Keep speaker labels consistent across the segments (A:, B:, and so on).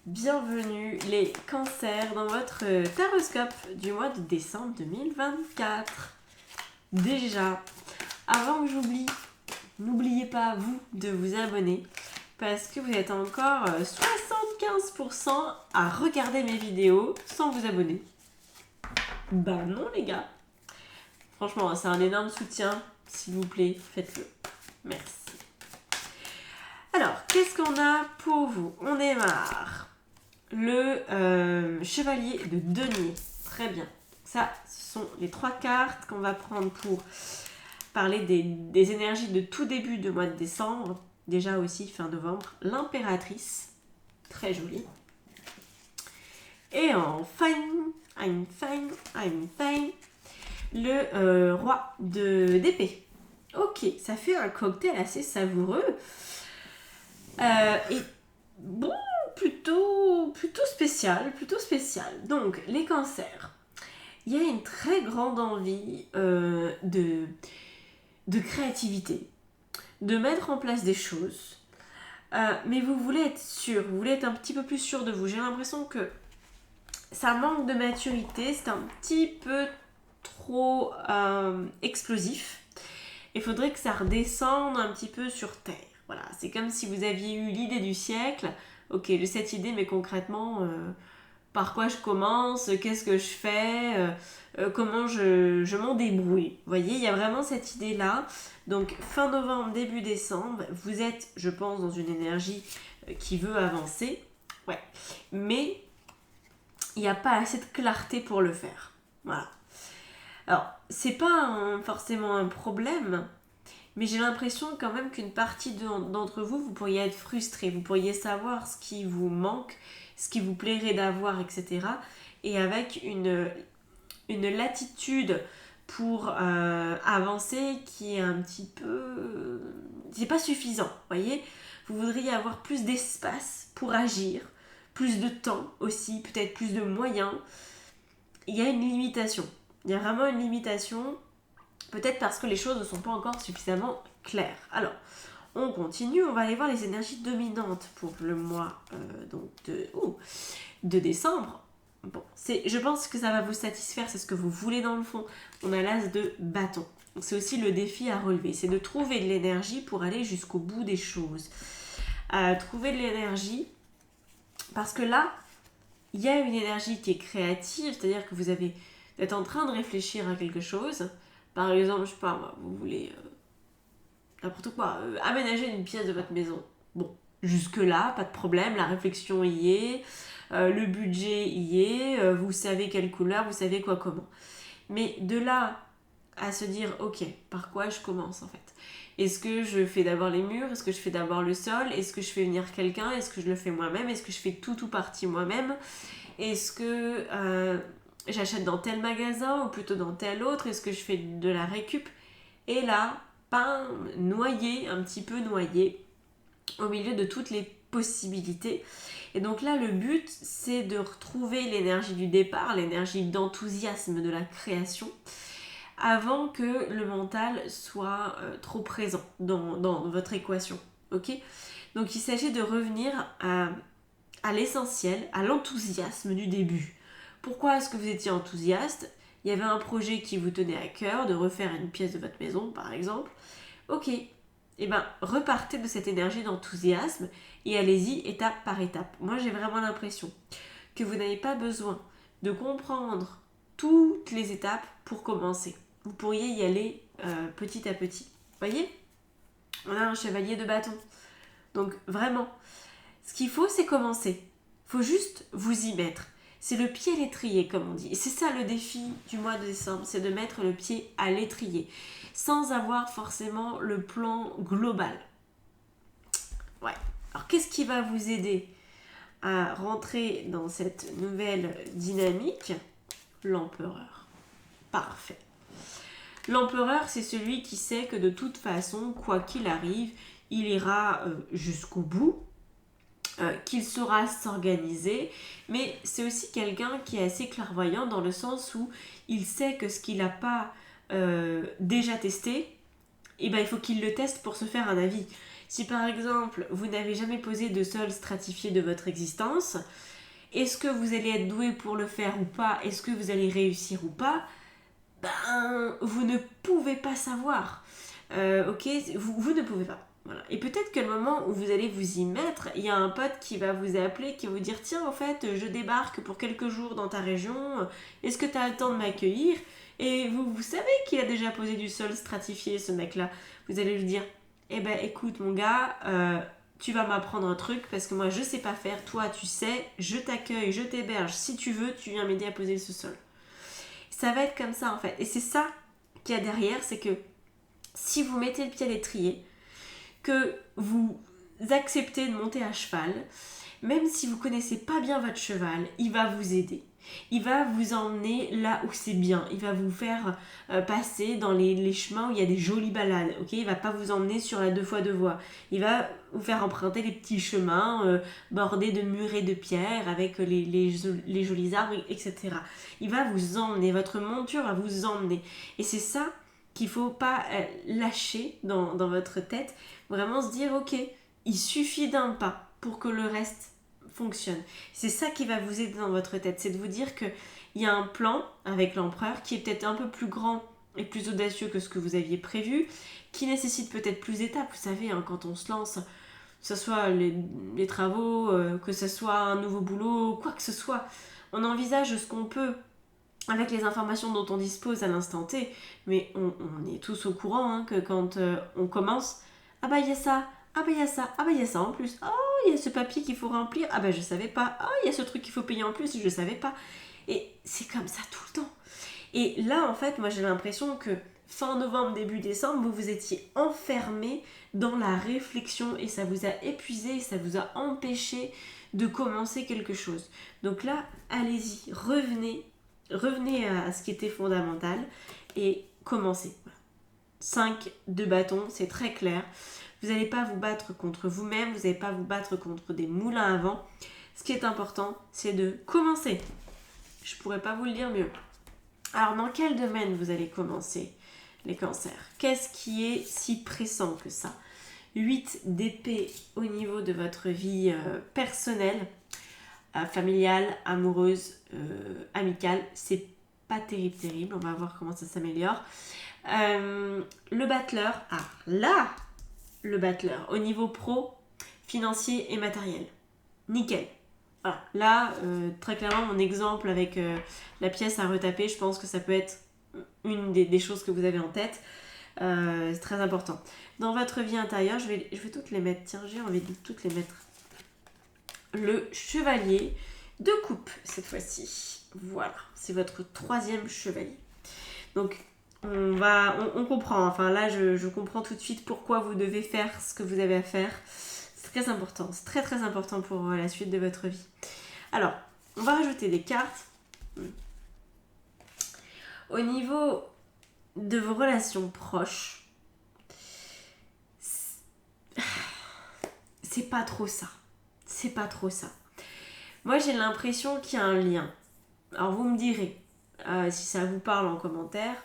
A: Bienvenue les cancers dans votre taroscope du mois de décembre 2024. Déjà, avant que j'oublie, n'oubliez pas vous de vous abonner parce que vous êtes encore 75% à regarder mes vidéos sans vous abonner. Bah non les gars. Franchement, c'est un énorme soutien. S'il vous plaît, faites-le. Merci. Alors, qu'est-ce qu'on a pour vous? On démarre. Le chevalier de denier. Très bien. Ça, ce sont les 3 cartes qu'on va prendre pour parler des énergies de tout début de mois de décembre. Déjà aussi fin novembre. L'impératrice. Très jolie. Et enfin, le roi d'épée. Ok, ça fait un cocktail assez savoureux. Et bon, plutôt spécial. Donc, les cancers. Il y a une très grande envie de créativité, de mettre en place des choses. Mais vous voulez être sûr, vous voulez être un petit peu plus sûr de vous. J'ai l'impression que ça manque de maturité, c'est un petit peu trop explosif. Il faudrait que ça redescende un petit peu sur terre. Voilà, c'est comme si vous aviez eu l'idée du siècle. Ok, j'ai cette idée, mais concrètement, par quoi je commence, qu'est-ce que je fais, comment je m'en débrouille. Vous voyez, il y a vraiment cette idée-là. Donc, fin novembre, début décembre, vous êtes, je pense, dans une énergie qui veut avancer. Ouais, mais il n'y a pas assez de clarté pour le faire. Voilà. Alors, c'est pas forcément un problème, mais j'ai l'impression quand même qu'une partie d'entre vous, vous pourriez être frustré, vous pourriez savoir ce qui vous manque, ce qui vous plairait d'avoir, etc. Et avec une latitude pour avancer qui est un petit peu... c'est pas suffisant, vous voyez. Vous voudriez avoir plus d'espace pour agir, plus de temps aussi, peut-être plus de moyens. Il y a une limitation. Il y a vraiment une limitation, peut-être parce que les choses ne sont pas encore suffisamment claires. Alors, on continue, on va aller voir les énergies dominantes pour le mois de décembre. Bon, je pense que ça va vous satisfaire, c'est ce que vous voulez dans le fond. On a l'as de bâton. Donc c'est aussi le défi à relever, c'est de trouver de l'énergie pour aller jusqu'au bout des choses. Trouver de l'énergie, parce que là, il y a une énergie qui est créative, c'est-à-dire que vous êtes en train de réfléchir à quelque chose. Par exemple, je sais pas moi, vous voulez n'importe quoi, aménager une pièce de votre maison. Bon, jusque-là, pas de problème, la réflexion y est, le budget y est, vous savez quelle couleur, vous savez quoi comment. Mais de là à se dire, ok, par quoi je commence en fait? Est-ce que je fais d'abord les murs? Est-ce que je fais d'abord le sol? Est-ce que je fais venir quelqu'un? Est-ce que je le fais moi-même? Est-ce que je fais tout partie moi-même? Est-ce que j'achète dans tel magasin ou plutôt dans tel autre? Est-ce que je fais de la récup? Et là, un petit peu noyé au milieu de toutes les possibilités. Et donc là, le but, c'est de retrouver l'énergie du départ, l'énergie d'enthousiasme de la création, avant que le mental soit trop présent dans votre équation. Ok ? Donc il s'agit de revenir à l'essentiel, à l'enthousiasme du début. Pourquoi est-ce que vous étiez enthousiaste? Il y avait un projet qui vous tenait à cœur, de refaire une pièce de votre maison par exemple. Ok, et bien repartez de cette énergie d'enthousiasme et allez-y étape par étape. Moi j'ai vraiment l'impression que vous n'avez pas besoin de comprendre toutes les étapes pour commencer. Vous pourriez y aller petit à petit. Vous voyez? On a un chevalier de bâton. Donc vraiment, ce qu'il faut, c'est commencer. Il faut juste vous y mettre. C'est le pied à l'étrier, comme on dit. Et c'est ça le défi du mois de décembre, c'est de mettre le pied à l'étrier, sans avoir forcément le plan global. Ouais. Alors, qu'est-ce qui va vous aider à rentrer dans cette nouvelle dynamique? L'empereur. Parfait. L'empereur, c'est celui qui sait que de toute façon, quoi qu'il arrive, il ira jusqu'au bout, qu'il saura s'organiser, mais c'est aussi quelqu'un qui est assez clairvoyant dans le sens où il sait que ce qu'il n'a pas déjà testé, eh ben, il faut qu'il le teste pour se faire un avis. Si par exemple, vous n'avez jamais posé de sol stratifié de votre existence, est-ce que vous allez être doué pour le faire ou pas? Est-ce que vous allez réussir ou pas? Ben, vous ne pouvez pas savoir. Ok, vous ne pouvez pas. Voilà. Et peut-être que le moment où vous allez vous y mettre, il y a un pote qui va vous appeler, qui va vous dire tiens, en fait, je débarque pour quelques jours dans ta région, est-ce que tu as le temps de m'accueillir? Et vous savez qu'il a déjà posé du sol stratifié, ce mec-là. Vous allez lui dire eh ben écoute, mon gars, tu vas m'apprendre un truc parce que moi je sais pas faire, toi tu sais, je t'accueille, je t'héberge, si tu veux, tu viens m'aider à poser ce sol. Ça va être comme ça en fait. Et c'est ça qu'il y a derrière, c'est que si vous mettez le pied à l'étrier, que vous acceptez de monter à cheval, même si vous connaissez pas bien votre cheval, il va vous aider. Il va vous emmener là où c'est bien. Il va vous faire passer dans les chemins où il y a des jolies balades. Okay, il va pas vous emmener sur la 2x2 voies. Il va vous faire emprunter les petits chemins bordés de murets de pierre avec les jolis arbres, etc. Il va vous emmener. Votre monture va vous emmener. Et c'est ça qu'il faut pas lâcher dans votre tête. Vraiment se dire, ok, il suffit d'un pas pour que le reste fonctionne. C'est ça qui va vous aider dans votre tête, c'est de vous dire qu'il y a un plan avec l'empereur qui est peut-être un peu plus grand et plus audacieux que ce que vous aviez prévu, qui nécessite peut-être plus d'étapes. Vous savez, hein, quand on se lance, que ce soit les travaux, que ce soit un nouveau boulot, quoi que ce soit, on envisage ce qu'on peut avec les informations dont on dispose à l'instant T, mais on est tous au courant hein, que quand on commence, ah bah il y a ça, ah bah il y a ça, ah bah il y a ça en plus, oh il y a ce papier qu'il faut remplir, ah bah je savais pas, oh il y a ce truc qu'il faut payer en plus, je savais pas. Et c'est comme ça tout le temps. Et là en fait, moi j'ai l'impression que fin novembre, début décembre, vous vous étiez enfermé dans la réflexion et ça vous a épuisé, ça vous a empêché de commencer quelque chose. Donc là, allez-y, revenez à ce qui était fondamental et commencez. 5 de bâton, c'est très clair. Vous n'allez pas vous battre contre vous-même, vous n'allez pas vous battre contre des moulins à vent. Ce qui est important, c'est de commencer. Je ne pourrais pas vous le dire mieux. Alors, dans quel domaine vous allez commencer les cancers? Qu'est-ce qui est si pressant que ça? 8 d'épée au niveau de votre vie personnelle, familiale, amoureuse, amicale. C'est pas terrible. On va voir comment ça s'améliore. Le battleur. Ah, là, le battleur. Au niveau pro, financier et matériel. Nickel. Voilà. Là, très clairement, mon exemple avec la pièce à retaper, je pense que ça peut être une des choses que vous avez en tête. C'est très important. Dans votre vie intérieure, je vais toutes les mettre. Tiens, j'ai envie de toutes les mettre. Le chevalier de coupe, cette fois-ci. Voilà, c'est votre 3e chevalier. Donc, on comprend. Enfin, là, je comprends tout de suite pourquoi vous devez faire ce que vous avez à faire. C'est très important. C'est très, très important pour la suite de votre vie. Alors, on va rajouter des cartes. Au niveau de vos relations proches, c'est pas trop ça. C'est pas trop ça. Moi, j'ai l'impression qu'il y a un lien. Alors, vous me direz, si ça vous parle en commentaire,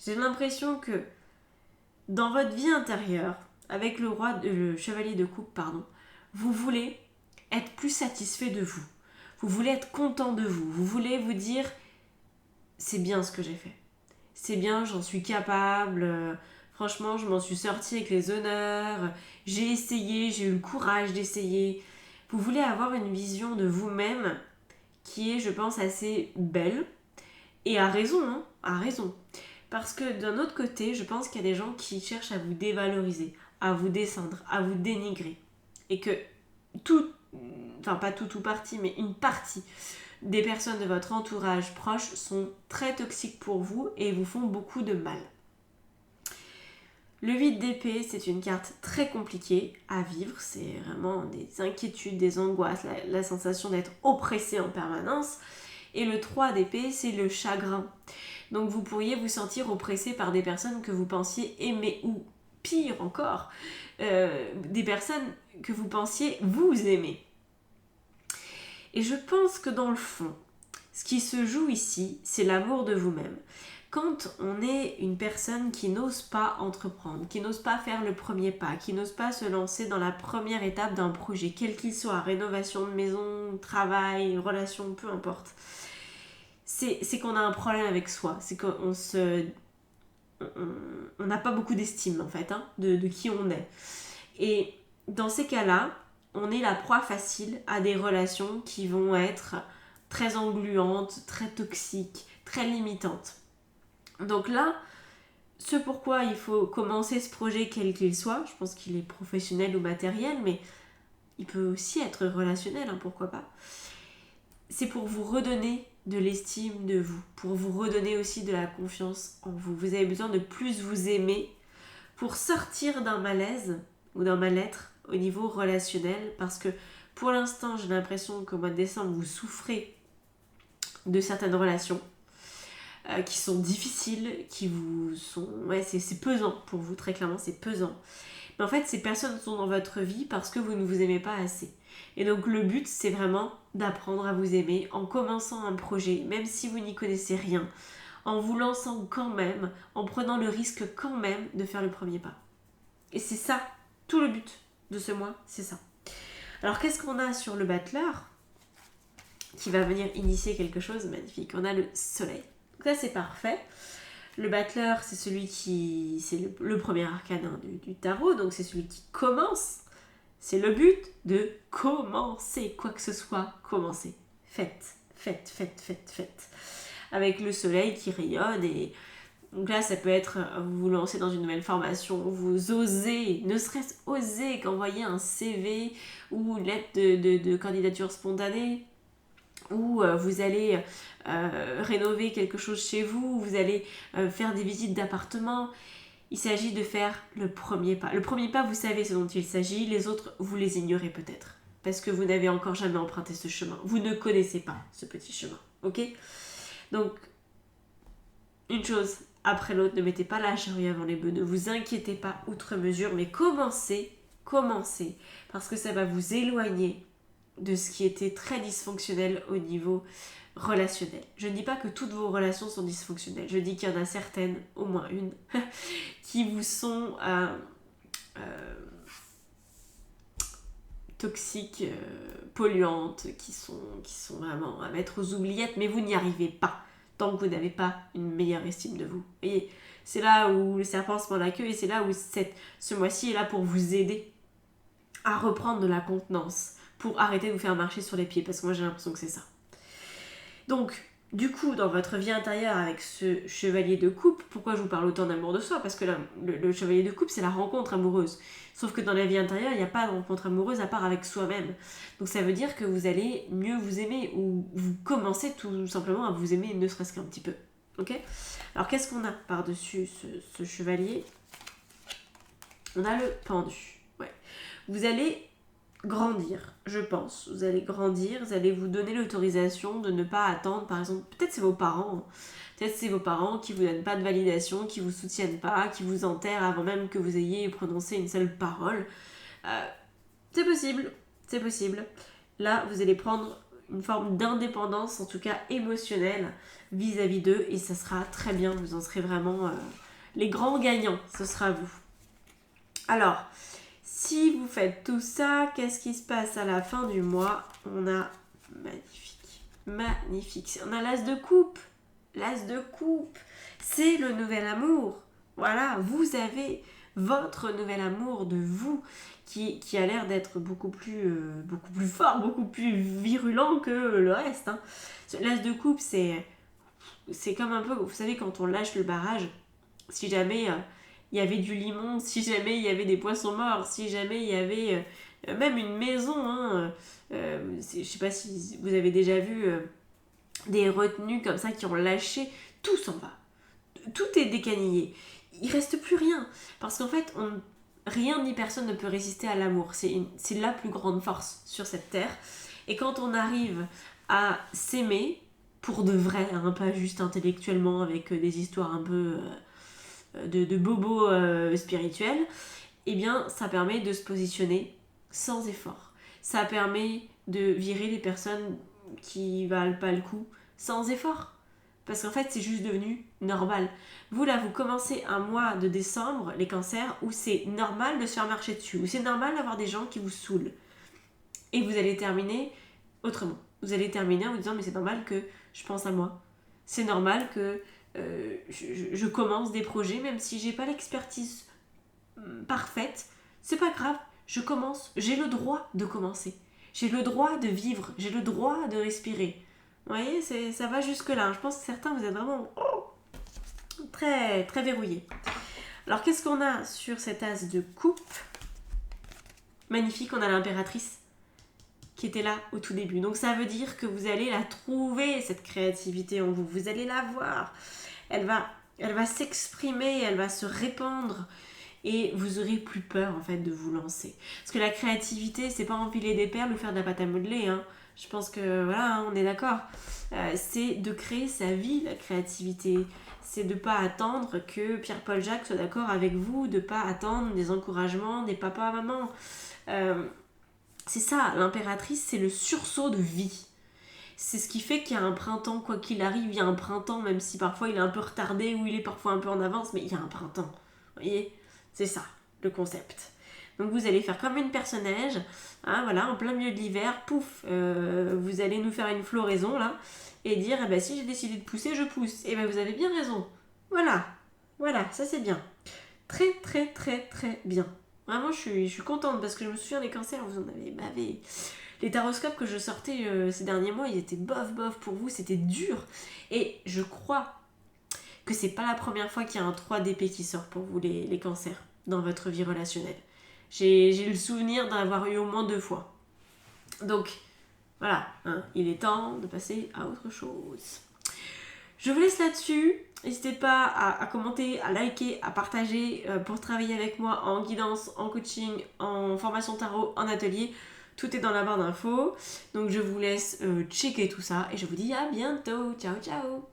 A: j'ai l'impression que dans votre vie intérieure, avec le chevalier de coupe, vous voulez être plus satisfait de vous. Vous voulez être content de vous. Vous voulez vous dire, c'est bien ce que j'ai fait. C'est bien, j'en suis capable. Franchement, je m'en suis sortie avec les honneurs. J'ai essayé, j'ai eu le courage d'essayer. Vous voulez avoir une vision de vous-même qui est, je pense, assez belle. Et à raison, hein, à raison. Parce que d'un autre côté, je pense qu'il y a des gens qui cherchent à vous dévaloriser, à vous descendre, à vous dénigrer. Et que pas tout ou partie, mais une partie des personnes de votre entourage proche sont très toxiques pour vous et vous font beaucoup de mal. Le 8 d'épée, c'est une carte très compliquée à vivre. C'est vraiment des inquiétudes, des angoisses, la sensation d'être oppressé en permanence. Et le 3 d'épée, c'est le chagrin. Donc vous pourriez vous sentir oppressé par des personnes que vous pensiez aimer ou pire encore, des personnes que vous pensiez vous aimer. Et je pense que dans le fond, ce qui se joue ici, c'est l'amour de vous-même. Quand on est une personne qui n'ose pas entreprendre, qui n'ose pas faire le premier pas, qui n'ose pas se lancer dans la première étape d'un projet, quel qu'il soit, rénovation de maison, travail, relation, peu importe, c'est qu'on a un problème avec soi, c'est qu'on on n'a pas beaucoup d'estime en fait, de qui on est. Et dans ces cas-là, on est la proie facile à des relations qui vont être très engluantes, très toxiques, très limitantes. Donc là, ce pourquoi il faut commencer ce projet quel qu'il soit, je pense qu'il est professionnel ou matériel, mais il peut aussi être relationnel, pourquoi pas. C'est pour vous redonner de l'estime de vous, pour vous redonner aussi de la confiance en vous. Vous avez besoin de plus vous aimer pour sortir d'un malaise ou d'un mal-être au niveau relationnel, parce que pour l'instant, j'ai l'impression qu'au mois de décembre, vous souffrez de certaines relations qui sont difficiles, qui vous sont... Ouais, c'est pesant pour vous, très clairement, c'est pesant. Mais en fait, ces personnes sont dans votre vie parce que vous ne vous aimez pas assez. Et donc le but, c'est vraiment d'apprendre à vous aimer en commençant un projet, même si vous n'y connaissez rien, en vous lançant quand même, en prenant le risque quand même de faire le premier pas. Et c'est ça, tout le but de ce mois, c'est ça. Alors qu'est-ce qu'on a sur le battleur qui va venir initier quelque chose de magnifique? On a le soleil. Donc ça, c'est parfait. Le battleur, c'est celui qui... C'est le premier arcane du tarot, donc c'est celui qui commence. C'est le but de commencer, quoi que ce soit, commencer. Faites. Avec le soleil qui rayonne et... Donc là, ça peut être vous vous lancez dans une nouvelle formation, vous osez, ne serait-ce oser qu'envoyer un CV ou une lettre de candidature spontanée, ou vous allez rénover quelque chose chez vous, vous allez faire des visites d'appartements. Il s'agit de faire le premier pas. Le premier pas, vous savez ce dont il s'agit, les autres, vous les ignorez peut-être, parce que vous n'avez encore jamais emprunté ce chemin. Vous ne connaissez pas ce petit chemin, ok? Donc, une chose après l'autre, ne mettez pas la charrue avant les bœufs, ne vous inquiétez pas outre mesure, mais commencez, parce que ça va vous éloigner de ce qui était très dysfonctionnel au niveau relationnel. Je ne dis pas que toutes vos relations sont dysfonctionnelles, je dis qu'il y en a certaines, au moins une, qui vous sont toxiques, polluantes, qui sont vraiment à mettre aux oubliettes, mais vous n'y arrivez pas tant que vous n'avez pas une meilleure estime de vous. Et c'est là où le serpent se mord la queue, et c'est là où ce mois-ci est là pour vous aider à reprendre de la contenance, pour arrêter de vous faire marcher sur les pieds, parce que moi j'ai l'impression que c'est ça. Donc, du coup, dans votre vie intérieure avec ce chevalier de coupe, pourquoi je vous parle autant d'amour de soi? Parce que le chevalier de coupe, c'est la rencontre amoureuse. Sauf que dans la vie intérieure, il n'y a pas de rencontre amoureuse à part avec soi-même. Donc ça veut dire que vous allez mieux vous aimer, ou vous commencez tout simplement à vous aimer, ne serait-ce qu'un petit peu. Ok? Alors qu'est-ce qu'on a par-dessus ce chevalier? On a le pendu. Ouais. Vous allez grandir, je pense. Vous allez grandir, vous allez vous donner l'autorisation de ne pas attendre, par exemple, peut-être c'est vos parents qui vous donnent pas de validation, qui vous soutiennent pas, qui vous enterrent avant même que vous ayez prononcé une seule parole. C'est possible. Là, vous allez prendre une forme d'indépendance, en tout cas émotionnelle, vis-à-vis d'eux, et ça sera très bien, vous en serez vraiment les grands gagnants, ce sera vous. Alors, si vous faites tout ça, qu'est-ce qui se passe à la fin du mois? On a magnifique. On a l'as de coupe. L'as de coupe. C'est le nouvel amour. Voilà, vous avez votre nouvel amour de vous qui a l'air d'être beaucoup plus fort, beaucoup plus virulent que le reste. L'as de coupe, c'est comme un peu, vous savez, quand on lâche le barrage, si jamais... il y avait du limon, si jamais il y avait des poissons morts, si jamais il y avait même une maison. Je sais pas si vous avez déjà vu des retenues comme ça qui ont lâché, tout s'en va. Tout est décanillé. Il reste plus rien. Parce qu'en fait, rien ni personne ne peut résister à l'amour. C'est la plus grande force sur cette terre. Et quand on arrive à s'aimer, pour de vrai, pas juste intellectuellement avec des histoires un peu... de bobos spirituels, eh bien ça permet de se positionner sans effort. Ça permet de virer les personnes qui valent pas le coup sans effort. Parce qu'en fait, c'est juste devenu normal. Vous, là, vous commencez un mois de décembre, les cancers, où c'est normal de se faire marcher dessus, où c'est normal d'avoir des gens qui vous saoulent. Et vous allez terminer autrement. Vous allez terminer en vous disant, mais c'est normal que je pense à moi. C'est normal que je commence des projets, même si j'ai pas l'expertise parfaite. C'est pas grave, je commence. J'ai le droit de commencer. J'ai le droit de vivre. J'ai le droit de respirer. Vous voyez, ça va jusque-là. Je pense que certains, vous êtes vraiment très, très verrouillés. Alors, qu'est-ce qu'on a sur cette as de coupe? Magnifique, on a l'impératrice qui était là au tout début. Donc, ça veut dire que vous allez la trouver, cette créativité en vous. Vous allez la voir. Elle va s'exprimer, elle va se répandre. Et vous aurez plus peur, en fait, de vous lancer. Parce que la créativité, c'est pas empiler des perles ou faire de la pâte à modeler, hein. Je pense que, voilà, on est d'accord. C'est de créer sa vie, la créativité. C'est de ne pas attendre que Pierre-Paul Jacques soit d'accord avec vous, de ne pas attendre des encouragements des papas, mamans. C'est ça, l'impératrice, c'est le sursaut de vie. C'est ce qui fait qu'il y a un printemps, quoi qu'il arrive, il y a un printemps, même si parfois il est un peu retardé ou il est parfois un peu en avance, mais il y a un printemps. Vous voyez ? C'est ça, le concept. Donc vous allez faire comme une Perce-Neige, hein, voilà, en plein milieu de l'hiver, pouf, vous allez nous faire une floraison là, et dire, eh ben, si j'ai décidé de pousser, je pousse. Et ben vous avez bien raison. Voilà, ça c'est bien. Très très très très bien. Vraiment, je suis contente parce que je me souviens des cancers, vous en avez bavé. Les taroscopes que je sortais ces derniers mois, ils étaient bof pour vous, c'était dur. Et je crois que c'est pas la première fois qu'il y a un 3DP qui sort pour vous les cancers dans votre vie relationnelle. J'ai le souvenir d'avoir eu au moins 2 fois. Donc, voilà, hein, il est temps de passer à autre chose. Je vous laisse là-dessus. N'hésitez pas à commenter, à liker, à partager pour travailler avec moi en guidance, en coaching, en formation tarot, en atelier. Tout est dans la barre d'infos. Donc, je vous laisse checker tout ça et je vous dis à bientôt. Ciao, ciao.